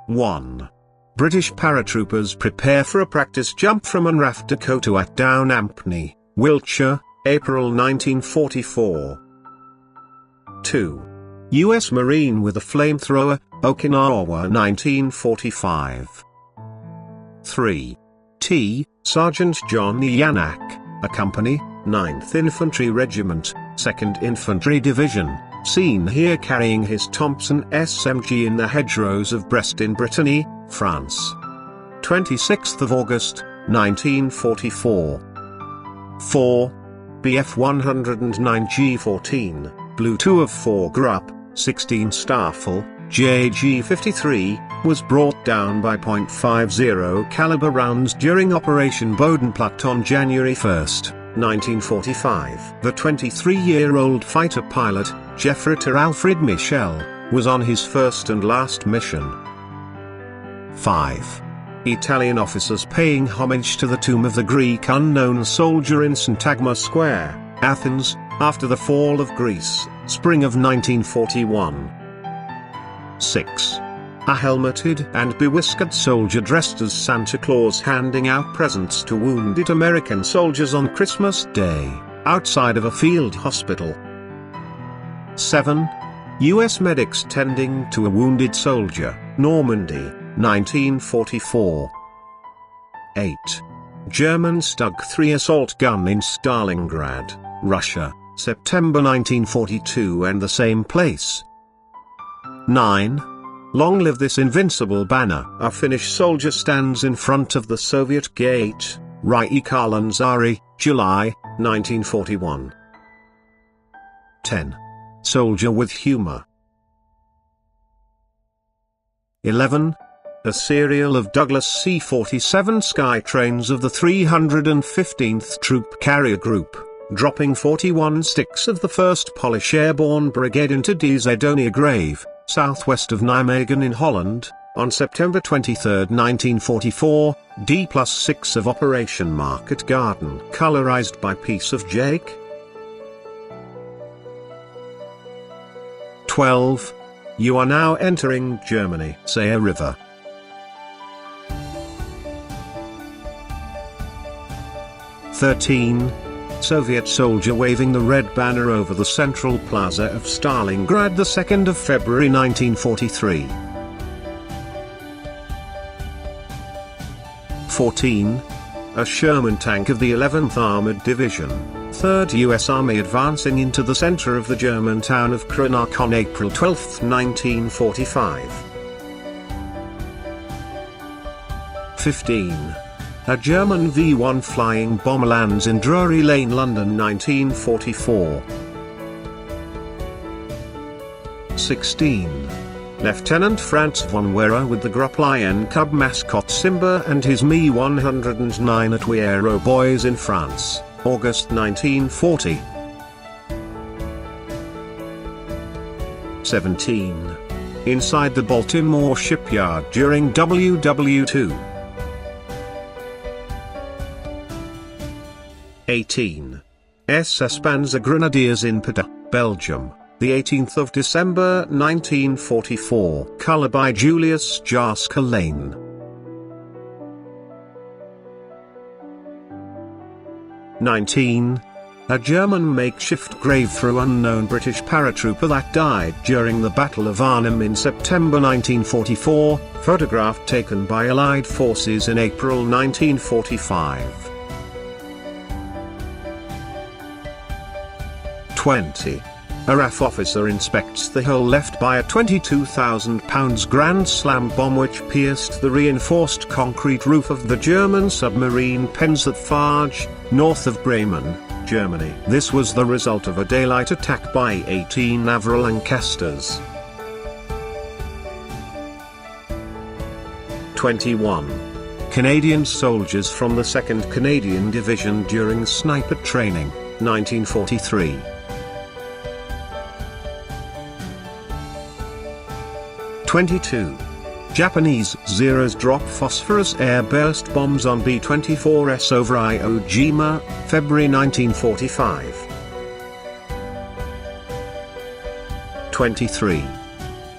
1. British paratroopers prepare for a practice jump from Unraft Dakota at Down Ampney, Wiltshire, April 1944. 2. U.S. Marine with a flamethrower, Okinawa 1945. 3. T. Sergeant John E. Yanak, a company, 9th Infantry Regiment, 2nd Infantry Division, seen here carrying his Thompson SMG in the hedgerows of Brest in Brittany, France. 26th of August, 1944. 4. Bf 109 G14, Blue 2 of 4 Grupp, 16 Staffel, JG 53, was brought down by .50 caliber rounds during Operation Bodenplatte on January 1, 1945. The 23-year-old fighter pilot, Jeffriter Alfred Michel, was on his first and last mission. 5. Italian officers paying homage to the tomb of the Greek unknown soldier in Syntagma Square, Athens, after the fall of Greece, spring of 1941. 6. A helmeted and bewhiskered soldier dressed as Santa Claus handing out presents to wounded American soldiers on Christmas Day, outside of a field hospital. 7. U.S. medics tending to a wounded soldier, Normandy, 1944. 8. German Stug 3 assault gun in Stalingrad, Russia, September 1942 and the same place. 9. Long live this invincible banner. A Finnish soldier stands in front of the Soviet gate, Reikalansaari, July, 1941. 10. Soldier with humor. 11. A serial of Douglas C-47 Skytrains of the 315th Troop Carrier Group, dropping 41 sticks of the 1st Polish Airborne Brigade into Die Zedonia Grave, southwest of Nijmegen in Holland, on September 23, 1944, D+6 of Operation Market Garden. Colorized by Piece of Jake. 12. You are now entering Germany. Saar River. 13. Soviet soldier waving the red banner over the central plaza of Stalingrad, the 2nd of February 1943. 14. A Sherman tank of the 11th Armored Division, 3rd U.S. Army advancing into the center of the German town of Kronach on April 12, 1945. 15. A German V-1 flying bomber lands in Drury Lane, London, 1944. 16. Lieutenant Franz von Weber with the Grupp Lion Cub mascot Simba and his Me-109 at Wierro Boys in France, August 1940. 17. Inside the Baltimore shipyard during WW2. 18. SS Panzer Grenadiers in Pita, Belgium, the 18th of December 1944. Color by Julius Jaska Lane. 19. A German makeshift grave for unknown British paratrooper that died during the Battle of Arnhem in September 1944, photograph taken by Allied forces in April 1945. 20. A RAF officer inspects the hole left by a 22,000 pounds Grand Slam bomb which pierced the reinforced concrete roof of the German submarine Pens at Farge, north of Bremen, Germany. This was the result of a daylight attack by 18 Avro Lancasters. 21. Canadian soldiers from the 2nd Canadian Division during sniper training, 1943. 22. Japanese Zeros drop phosphorus air-burst bombs on B-24s over Iwo Jima, February 1945. 23.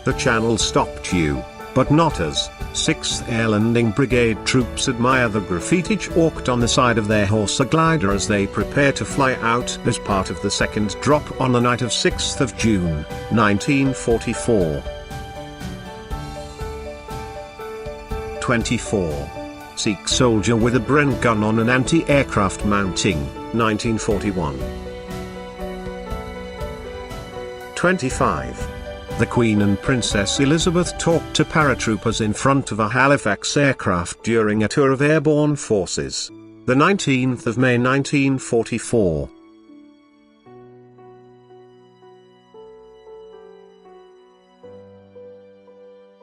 The Channel stopped you, but not us. 6th Air Landing Brigade troops admire the graffiti chalked on the side of their Horsa glider as they prepare to fly out as part of the second drop on the night of 6th of June, 1944. 24. Sikh soldier with a Bren gun on an anti-aircraft mounting, 1941. 25. The Queen and Princess Elizabeth talked to paratroopers in front of a Halifax aircraft during a tour of airborne forces. The 19th of May 1944.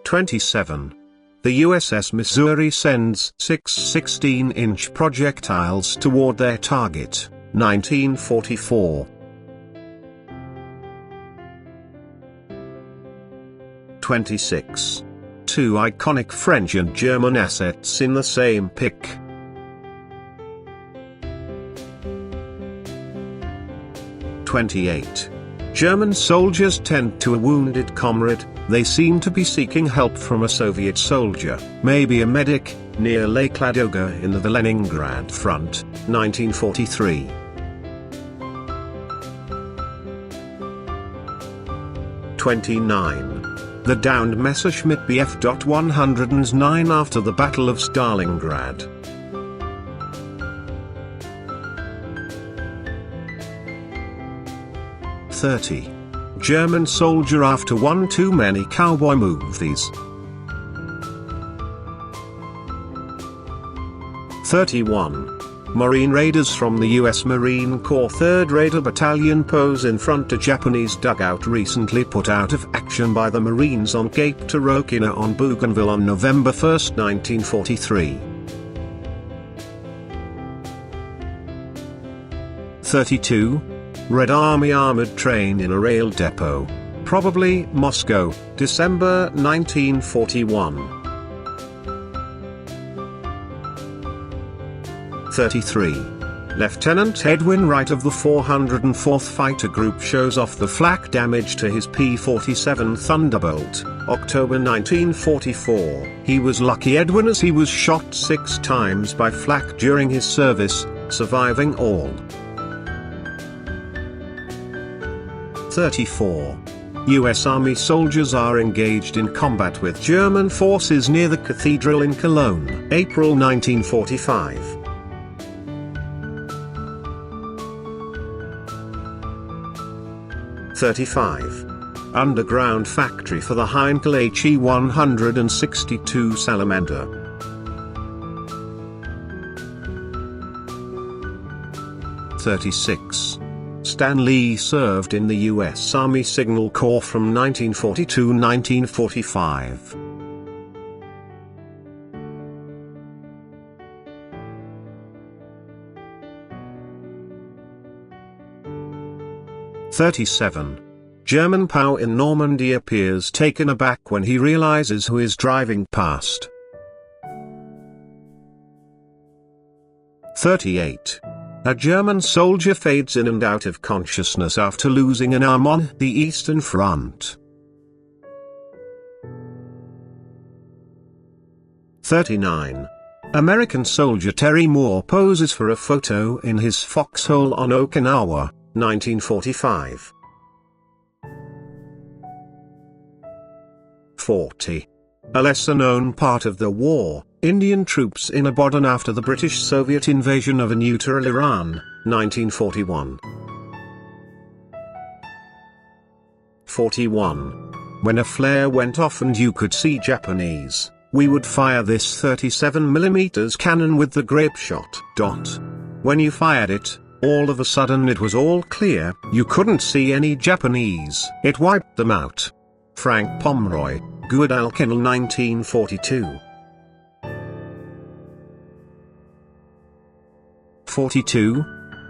27. The USS Missouri sends 6 16-inch projectiles toward their target, 1944. 26. 2 iconic French and German assets in the same pic. 28. German soldiers tend to a wounded comrade. They seem to be seeking help from a Soviet soldier, maybe a medic, near Lake Ladoga in the Leningrad front, 1943. 29. The downed Messerschmitt Bf.109 after the Battle of Stalingrad. 30. German soldier after one too many cowboy movies. 31. Marine raiders from the U.S. Marine Corps 3rd Raider Battalion pose in front of Japanese dugout recently put out of action by the Marines on Cape Tarokina on Bougainville on November 1, 1943. 32. Red Army armored train in a rail depot. Probably Moscow, December 1941. 33. Lieutenant Edwin Wright of the 404th Fighter Group shows off the flak damage to his P-47 Thunderbolt, October 1944. He was lucky Edwin as he was shot 6 times by flak during his service, surviving all. 34. U.S. Army soldiers are engaged in combat with German forces near the cathedral in Cologne, April 1945. 35. Underground factory for the Heinkel HE-162 Salamander. 36. Stan Lee served in the U.S. Army Signal Corps from 1940 to 1945. 37. German POW in Normandy appears taken aback when he realizes who is driving past. 38. A German soldier fades in and out of consciousness after losing an arm on the Eastern Front. 39. American soldier Terry Moore poses for a photo in his foxhole on Okinawa, 1945. 40. A lesser-known part of the war, Indian troops in Abadan after the British-Soviet invasion of a neutral Iran, 1941. 41. When a flare went off and you could see Japanese, we would fire this 37mm cannon with the grape shot. When you fired it, all of a sudden it was all clear, you couldn't see any Japanese. It wiped them out. Frank Pomeroy, Guadalcanal 1942. 42.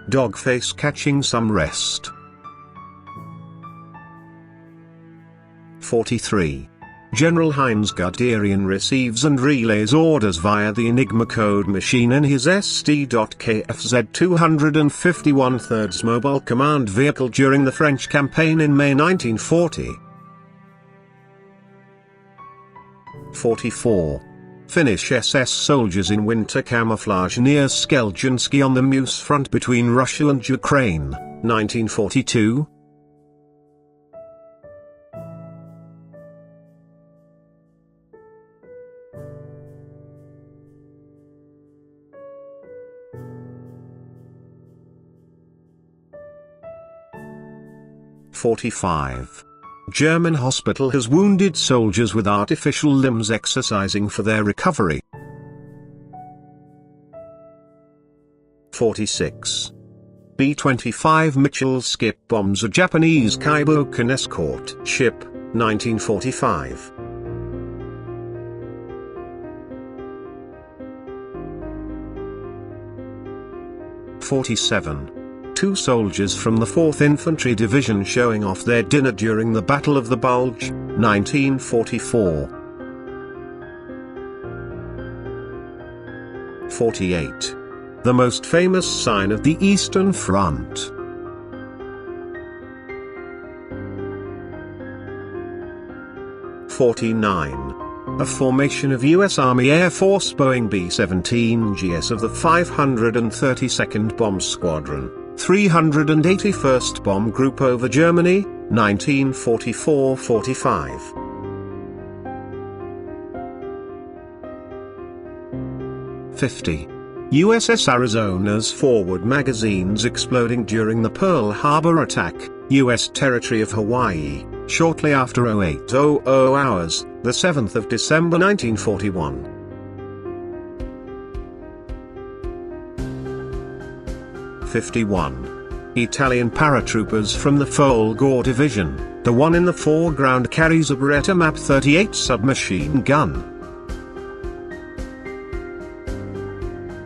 Dogface catching some rest. 43. General Heinz Guderian receives and relays orders via the Enigma code machine in his SD.KFZ-251 3rd Mobile Command Vehicle during the French campaign in May 1940. 44. Finnish SS soldiers in winter camouflage near Skeljanski on the Meuse front between Russia and Ukraine, 1942. German hospital has wounded soldiers with artificial limbs exercising for their recovery. 46. B-25 Mitchell skip bombs a Japanese Kaiboken escort ship, 1945. 47. Two soldiers from the 4th Infantry Division showing off their dinner during the Battle of the Bulge, 1944. 48. The most famous sign of the Eastern Front. 49. A formation of U.S. Army Air Force Boeing B-17GS of the 532nd Bomb Squadron, 381st Bomb Group over Germany, 1944-45. 50. USS Arizona's forward magazines exploding during the Pearl Harbor attack, U.S. territory of Hawaii, shortly after 0800 hours, the 7th of December 1941. 51. Italian paratroopers from the Folgore Division, the one in the foreground carries a Beretta MAP 38 submachine gun.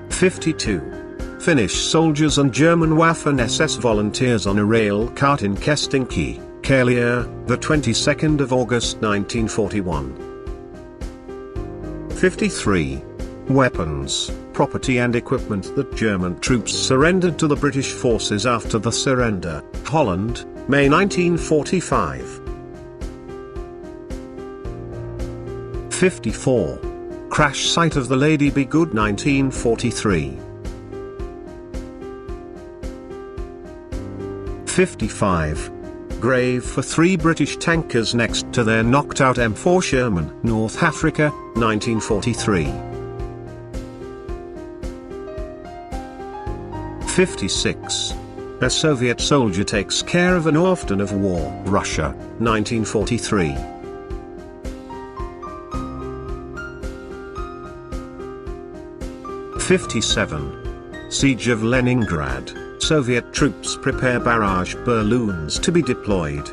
52. Finnish soldiers and German Waffen-SS volunteers on a rail cart in Kestinki, Kalia, the 22nd of August 1941. 53. Weapons, property and equipment that German troops surrendered to the British forces after the surrender, Holland, May 1945. 54. Crash site of the Lady Be Good 1943. 55. Grave for 3 British tankers next to their knocked-out M4 Sherman, North Africa, 1943. 56. A Soviet soldier takes care of an orphan of war, Russia, 1943. 57. Siege of Leningrad, Soviet troops prepare barrage balloons to be deployed.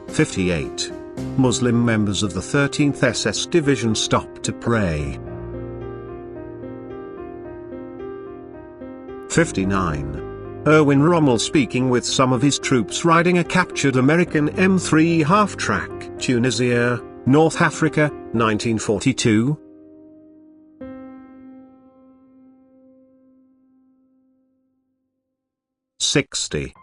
58. Muslim members of the 13th SS Division stop to pray. 59. Erwin Rommel speaking with some of his troops riding a captured American M3 half-track, Tunisia, North Africa, 1942. 60.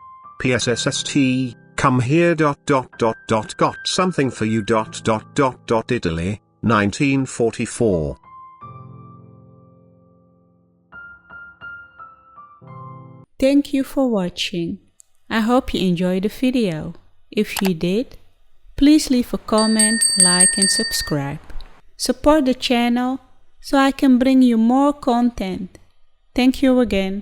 PSSST, come here. Got something for you. Italy, 1944. Thank you for watching. I hope you enjoyed the video. If you did, please leave a comment, like and subscribe. Support the channel so I can bring you more content. Thank you again.